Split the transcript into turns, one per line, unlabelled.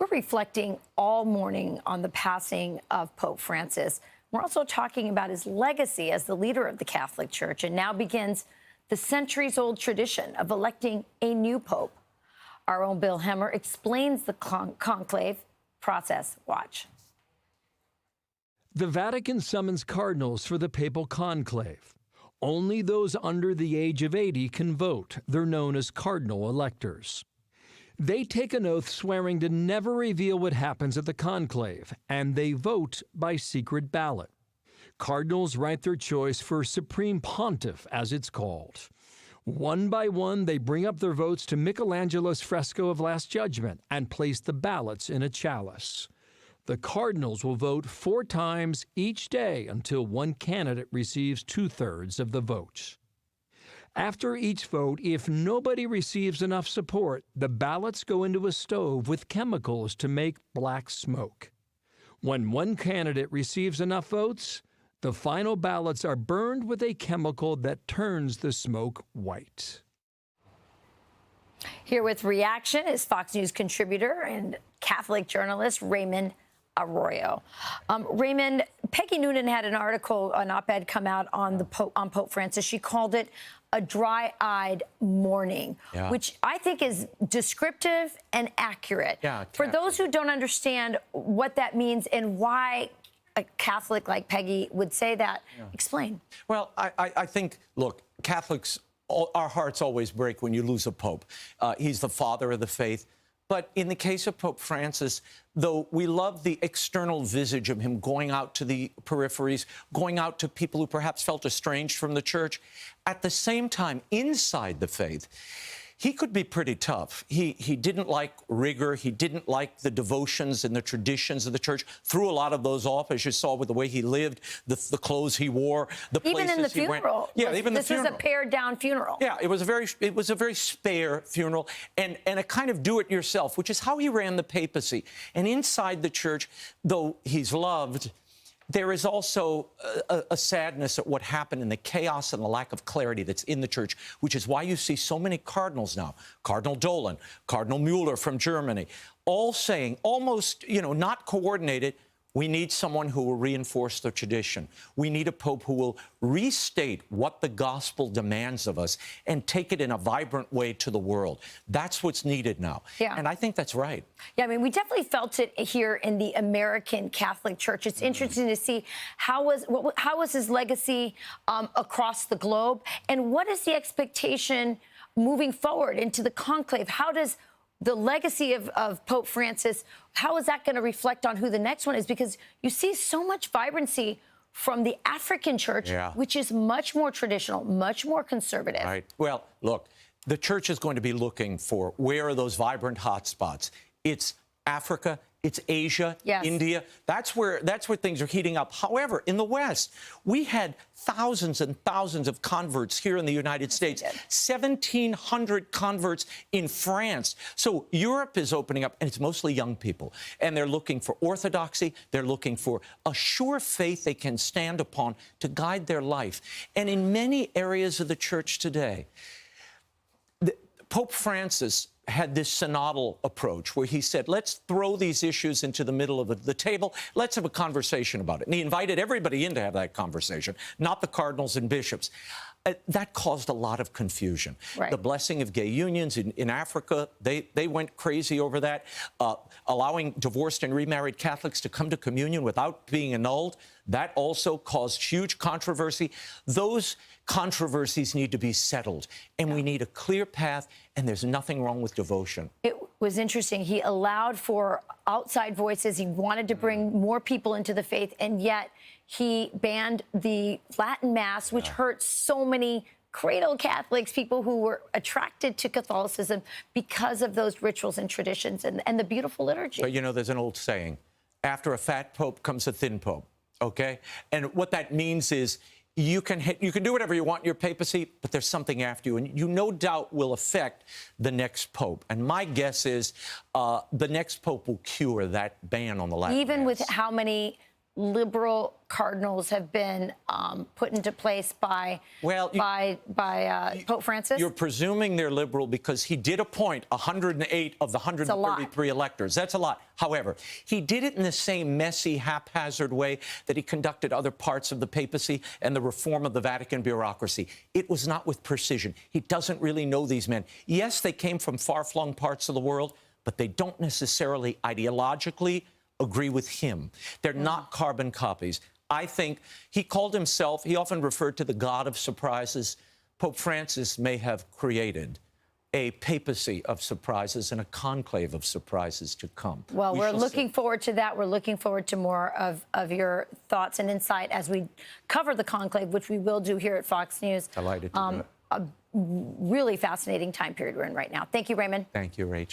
We're reflecting all morning on the passing of Pope Francis. We're also talking about his legacy as the leader of the Catholic Church, and now begins the centuries-old tradition of electing a new pope. Our own Bill Hemmer explains the conclave process. Watch.
The Vatican summons cardinals for the papal conclave. Only those under the age of 80 can vote. They're known as cardinal electors. They take an oath swearing to never reveal what happens at the conclave, and they vote by secret ballot. Cardinals write their choice for Supreme Pontiff, as it's called. One by one, they bring up their votes to Michelangelo's fresco of Last Judgment and place the ballots in a chalice. The cardinals will vote 4 times each day until one candidate receives 2/3 of the vote. After each vote, if nobody receives enough support, the ballots go into a stove with chemicals to make black smoke. When one candidate receives enough votes, the final ballots are burned with a chemical that turns the smoke white.
Here with reaction is Fox News contributor and Catholic journalist Raymond Arroyo. Raymond, Peggy Noonan had an article, an op-ed come out on Pope Francis. She called it a dry-eyed mourning, which I think is descriptive and accurate. For those who don't understand what that means and why a Catholic like Peggy would say that, explain.
Well, I think, look, Catholics, our hearts always break when you lose a pope. He's the father of the faith. But in the case of Pope Francis, though we love the external visage of him going out to the peripheries, going out to people who perhaps felt estranged from the church, at the same time, inside the faith, he could be pretty tough. He didn't like rigor. He didn't like the devotions and the traditions of the church. Threw a lot of those off, as you saw with the way he lived, the clothes he wore, the places he went.
Even in the funeral.
Yeah, even the funeral.
This was a pared-down funeral.
Yeah, it was a very spare funeral and a kind of do-it-yourself, which is how he ran the papacy. And inside the church, though he's loved, there is also a sadness at what happened in the chaos and the lack of clarity that's in the church, which is why you see so many cardinals now. Cardinal Dolan, Cardinal Mueller from Germany, all saying, almost, not coordinated, we need someone who will reinforce the tradition. We need a pope who will restate what the gospel demands of us and take it in a vibrant way to the world. That's what's needed now. Yeah. And I think that's right.
Yeah, I mean, we definitely felt it here in the American Catholic Church. It's interesting to see how was his legacy across the globe, and what is the expectation moving forward into the conclave? How does the legacy of Pope Francis, how is that going to reflect on who the next one is? Because you see so much vibrancy from the African church, which is much more traditional, much more conservative.
Right. Well, look, the church is going to be looking for where are those vibrant hotspots. It's Africa, it's Asia, India. That's where things are heating up. However, in the West, we had thousands and thousands of converts here in the United States, 1,700 converts in France. So Europe is opening up, and it's mostly young people. And they're looking for orthodoxy. They're looking for a sure faith they can stand upon to guide their life. And in many areas of the church today, Pope Francis had this synodal approach where he said, let's throw these issues into the middle of the table. Let's have a conversation about it. And he invited everybody in to have that conversation, not the cardinals and bishops. That caused a lot of confusion. The blessing of gay unions in Africa, they went crazy over that. Allowing divorced and remarried Catholics to come to communion without being annulled, that also caused huge controversy. Those controversies need to be settled, and we need a clear path, and there's nothing wrong with devotion.
It was interesting. He allowed for outside voices. He wanted to bring more people into the faith, and yet he banned the Latin Mass, which hurt so many cradle Catholics, people who were attracted to Catholicism because of those rituals and traditions and the beautiful liturgy.
But, there's an old saying, after a fat pope comes a thin pope, okay? And what that means is you can do whatever you want in your papacy, but there's something after you, and you no doubt will affect the next pope. And my guess is the next pope will cure that ban on the Latin Mass.
Even with how many liberal cardinals have been put into place by Pope Francis?
You're presuming they're liberal because he did appoint 108 of the 133 electors. That's a lot. However, he did it in the same messy, haphazard way that he conducted other parts of the papacy and the reform of the Vatican bureaucracy. It was not with precision. He doesn't really know these men. Yes, they came from far-flung parts of the world, but they don't necessarily ideologically agree with him. They're not carbon copies. I think he called himself, he often referred to the God of surprises. Pope Francis may have created a papacy of surprises and a conclave of surprises to come.
Well, we're looking forward to that. We're looking forward to more of your thoughts and insight as we cover the conclave, which we will do here at Fox News.
Delighted to do it.
A really fascinating time period we're in right now. Thank you, Raymond.
Thank you, Rachel.